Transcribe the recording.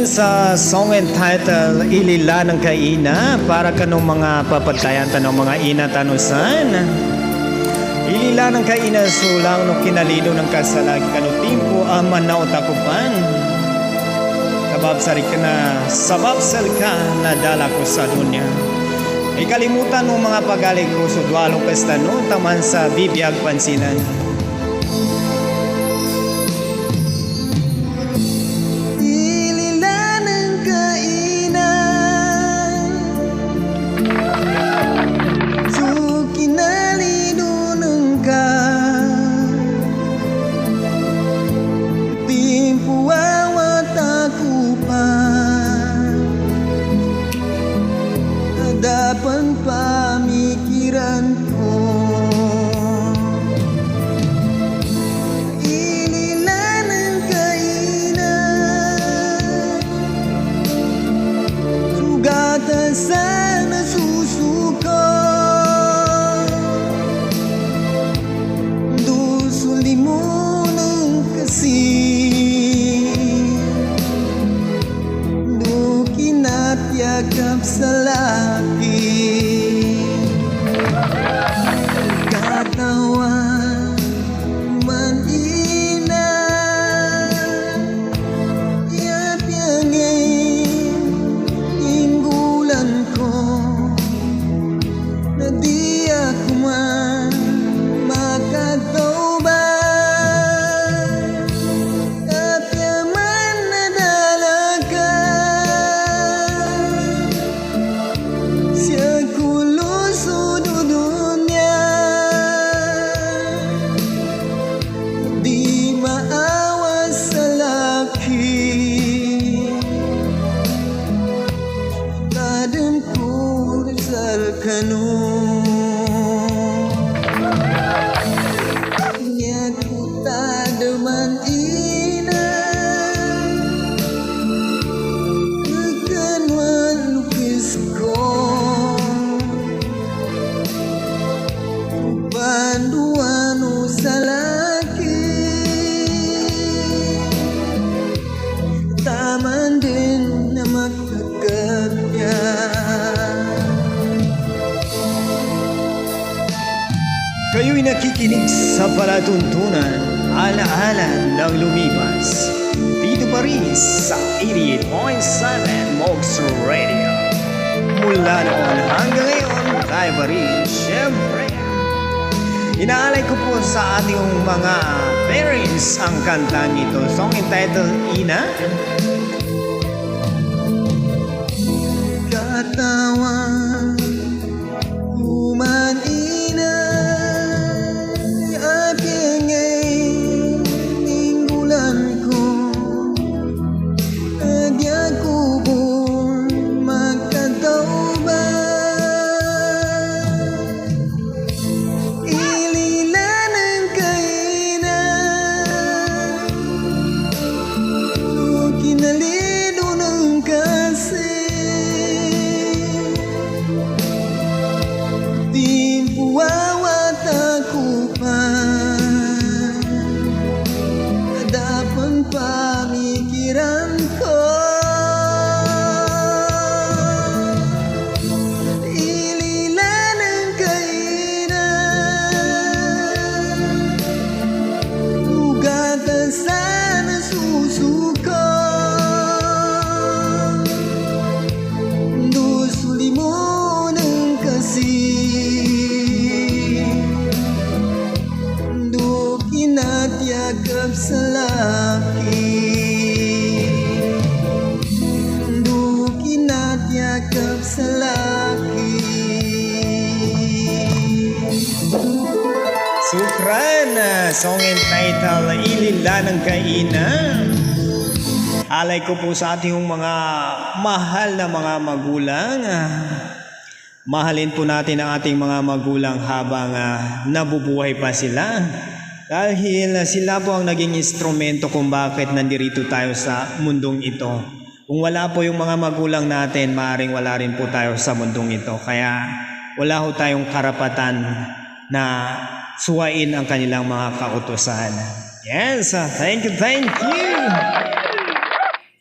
sa song entitled Ilila ng Kaina para kanong mga papatayan tanong mga ina tanusan. Ilila ng kaina sulang no kinalido ng kasalag kano timpo aman na utakupan. Kababsari ka na sababsal ka na dala ko sa dunya. Ikalimutan mo mga pagaling ko sudwalong kastano taman sa bibiyag pansinan. Dapan pamikiran ko ilila ng kainan sugatan sa nasusuko dusuli mo ng kasi do kinatyagap sa laki katawan man ina yapyangin inggulan ko na di ako man makatauban yapyaman na dalaga siya kulusod dunya di maawas sa laki kadang kursal kanong niya kutadaman ina nagkanwan lukis ko banduano sa laki taman din na magkaganya Kayo'y nakikinig sa palatuntunan, alaala ng lumipas. Dito pa rin sa 88.7 Mox Radio. Mula noon hanggang ngayon, tayo pa rin, syempre. Inaalay ko po sa ating mga parents ang kanta nito. Song entitled Ina. katawan human ina apyangay inggulan ko adya kubon magkatauban ilila ng kainan kinalido ng kasi dapan pamikiran ko ilila ng kainan ugatan sa nasusuko dusuli mo ng kasi kinatyagap sa laki do kinatyagap sa laki Sukran, song entitled Ilila ng Kaina. Alay ko po sa ating mga mahal na mga magulang. Mahalin po natin ang ating mga magulang habang nabubuhay pa sila. Dahil sila po ang naging instrumento kung bakit nandirito tayo sa mundong ito. Kung wala po yung mga magulang natin, maaaring wala rin po tayo sa mundong ito. Kaya wala ho tayong karapatan na suwain ang kanilang mga kautusan. Yes, thank you, thank you.